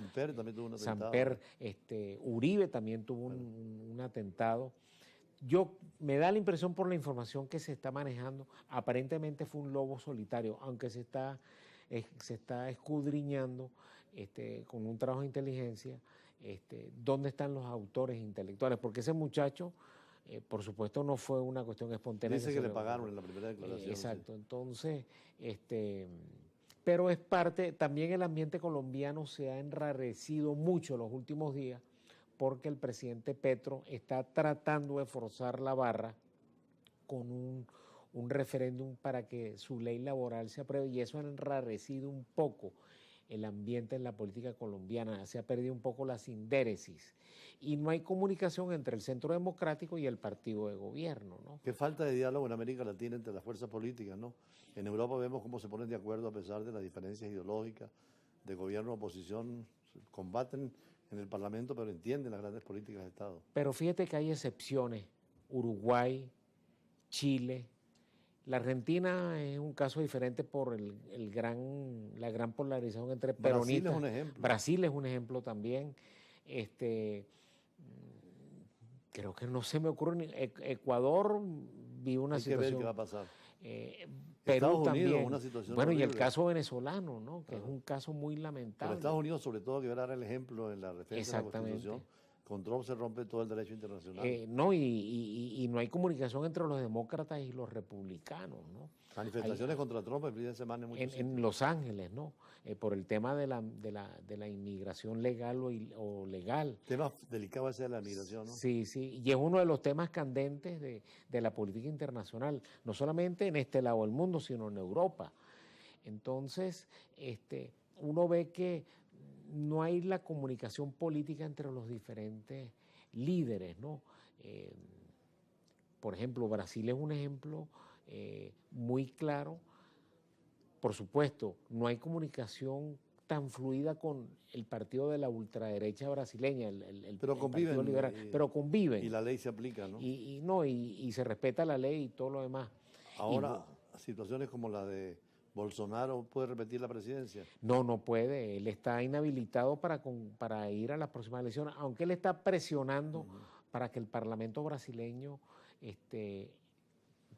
Samper también tuvo un atentado. Samper, Uribe también tuvo un atentado. Me da la impresión por la información que se está manejando, aparentemente fue un lobo solitario, aunque se está escudriñando con un trabajo de inteligencia dónde están los autores intelectuales, porque ese muchacho, por supuesto, no fue una cuestión espontánea. Dice que le pagaron en la primera declaración. Exacto, sí. Entonces, pero es parte, también el ambiente colombiano se ha enrarecido mucho los últimos días, porque el presidente Petro está tratando de forzar la barra con un referéndum para que su ley laboral se apruebe, y eso ha enrarecido un poco el ambiente en la política colombiana, se ha perdido un poco la sindéresis y no hay comunicación entre el centro democrático y el partido de gobierno, ¿no? Qué falta de diálogo en América Latina entre las fuerzas políticas, ¿no? En Europa vemos cómo se ponen de acuerdo a pesar de las diferencias ideológicas de gobierno y oposición, combaten en el Parlamento, pero entienden las grandes políticas de Estado. Pero fíjate que hay excepciones, Uruguay, Chile. La Argentina es un caso diferente por la gran polarización entre peronistas. Brasil es un ejemplo. Brasil es un ejemplo también. Creo que no se me ocurre. Ecuador vive una situación. Hay que ver qué va a pasar. Perú Estados también. Unidos, una situación bueno, horrible. Y el caso venezolano, ¿no? Que es un caso muy lamentable. Pero Estados Unidos, sobre todo, que va a dar el ejemplo en la defensa de la Constitución. Con Trump se rompe todo el derecho internacional. No, y no hay comunicación entre los demócratas y los republicanos, ¿no? Manifestaciones contra Trump el fin de semana en Los Ángeles, ¿no? Por el tema de la inmigración legal o legal. Tema delicado ese de la inmigración, ¿no? Sí, y es uno de los temas candentes de la política internacional, no solamente en este lado del mundo, sino en Europa. Entonces, uno ve que no hay la comunicación política entre los diferentes líderes, ¿no? Por ejemplo, Brasil es un ejemplo muy claro. Por supuesto, no hay comunicación tan fluida con el partido de la ultraderecha brasileña, pero conviven, Partido Liberal, pero conviven. Y la ley se aplica, ¿no? Y se respeta la ley y todo lo demás. Ahora, situaciones como la de Bolsonaro, ¿puede repetir la presidencia? No puede. Él está inhabilitado para ir a las próximas elecciones, aunque él está presionando para que el Parlamento brasileño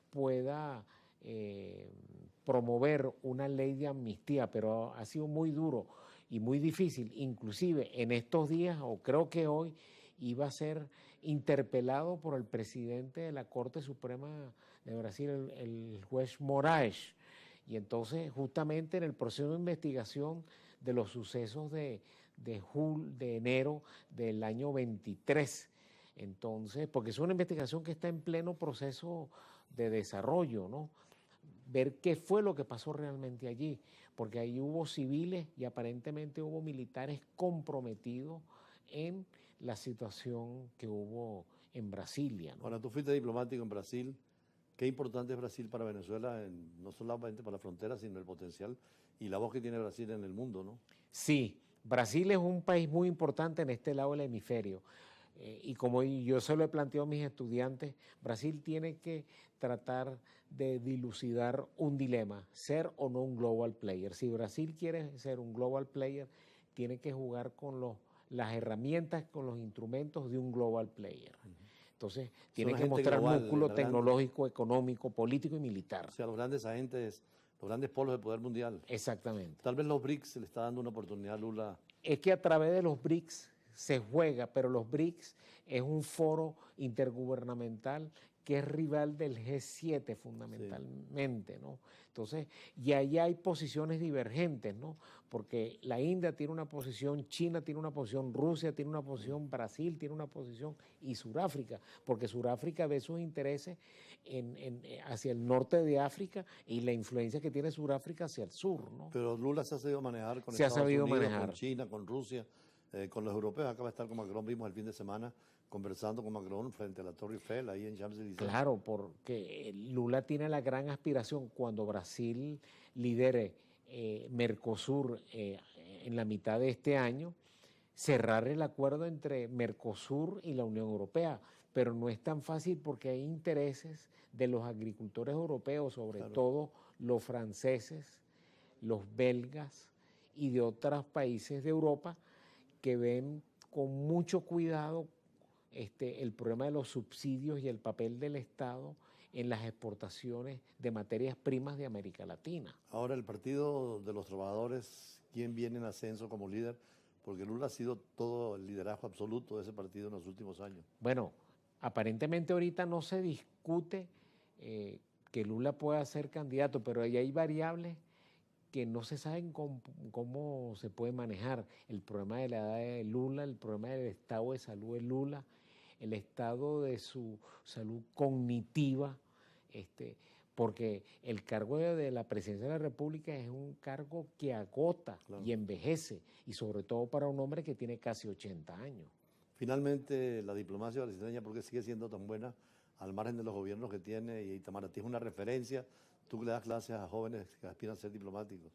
pueda promover una ley de amnistía, pero ha sido muy duro y muy difícil. Inclusive en estos días, o creo que hoy, iba a ser interpelado por el presidente de la Corte Suprema de Brasil, el juez Moraes. Y entonces, justamente en el proceso de investigación de los sucesos de enero del año 23, entonces, porque es una investigación que está en pleno proceso de desarrollo, ¿no? Ver qué fue lo que pasó realmente allí, porque ahí hubo civiles y aparentemente hubo militares comprometidos en la situación que hubo en Brasilia, ¿no? Ahora, tú fuiste diplomático en Brasil. Qué importante es Brasil para Venezuela, no solamente para la frontera, sino el potencial y la voz que tiene Brasil en el mundo, ¿no? Sí, Brasil es un país muy importante en este lado del hemisferio. Y como yo se lo he planteado a mis estudiantes, Brasil tiene que tratar de dilucidar un dilema, ser o no un global player. Si Brasil quiere ser un global player, tiene que jugar con las herramientas, con los instrumentos de un global player. Entonces, tiene que mostrar músculo tecnológico, económico, político y militar. O sea, los grandes agentes, los grandes polos de poder mundial. Exactamente. Tal vez los BRICS se le está dando una oportunidad a Lula. Es que a través de los BRICS se juega, pero los BRICS es un foro intergubernamental que es rival del G7 fundamentalmente, sí, ¿no? Entonces, y ahí hay posiciones divergentes, ¿no? Porque la India tiene una posición, China tiene una posición, Rusia tiene una posición, Brasil tiene una posición y Sudáfrica, porque Sudáfrica ve sus intereses hacia el norte de África y la influencia que tiene Sudáfrica hacia el sur, ¿no? Pero Lula se ha sabido manejar con Estados Unidos, con China, con Rusia. Con los europeos, acaba de estar con Macron, vimos el fin de semana conversando con Macron frente a la Torre Eiffel, ahí en Champs-Élysées. Claro, porque Lula tiene la gran aspiración cuando Brasil lidere Mercosur en la mitad de este año, cerrar el acuerdo entre Mercosur y la Unión Europea, pero no es tan fácil porque hay intereses de los agricultores europeos, sobre todo los franceses, los belgas y de otros países de Europa, que ven con mucho cuidado el problema de los subsidios y el papel del Estado en las exportaciones de materias primas de América Latina. Ahora el Partido de los Trabajadores, ¿quién viene en ascenso como líder? Porque Lula ha sido todo el liderazgo absoluto de ese partido en los últimos años. Bueno, aparentemente ahorita no se discute que Lula pueda ser candidato, pero ahí hay variables que no se saben cómo se puede manejar. El problema de la edad de Lula, el problema del estado de salud de Lula, el estado de su salud cognitiva, porque el cargo de la presidencia de la República es un cargo que agota y envejece, y sobre todo para un hombre que tiene casi 80 años. Finalmente, la diplomacia brasileña, ¿por qué sigue siendo tan buena al margen de los gobiernos que tiene? Y Itamaraty es una referencia. Tú que le das clases a jóvenes que aspiran a ser diplomáticos.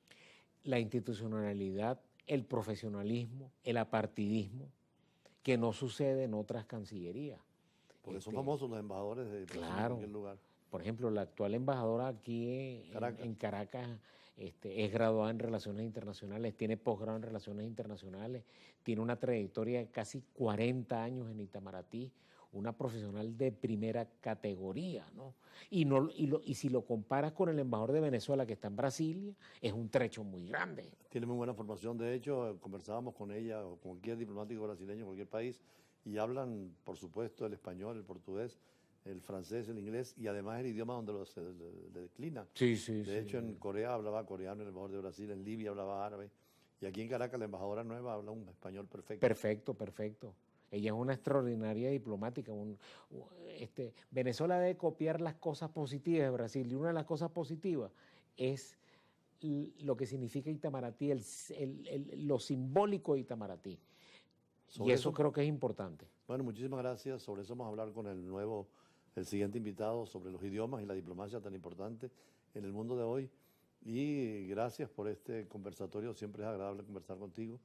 La institucionalidad, el profesionalismo, el apartidismo, que no sucede en otras cancillerías. Porque son famosos los embajadores de Brasil en cualquier lugar. Por ejemplo, la actual embajadora aquí en Caracas es graduada en Relaciones Internacionales, tiene posgrado en Relaciones Internacionales, tiene una trayectoria de casi 40 años en Itamaraty, una profesional de primera categoría, ¿no? Y si lo comparas con el embajador de Venezuela que está en Brasilia, es un trecho muy grande. Tiene muy buena formación. De hecho, conversábamos con ella o con cualquier diplomático brasileño en cualquier país y hablan, por supuesto, el español, el portugués, el francés, el inglés y además el idioma donde se declina. Sí, sí, de hecho, en Corea hablaba coreano el embajador de Brasil, en Libia hablaba árabe y aquí en Caracas la embajadora nueva habla un español perfecto. Perfecto, perfecto. Ella es una extraordinaria diplomática. Venezuela debe copiar las cosas positivas de Brasil y una de las cosas positivas es lo que significa Itamaraty, lo simbólico de Itamaraty. Y eso creo que es importante. Bueno, muchísimas gracias. Sobre eso vamos a hablar con el siguiente invitado, sobre los idiomas y la diplomacia tan importante en el mundo de hoy. Y gracias por este conversatorio. Siempre es agradable conversar contigo.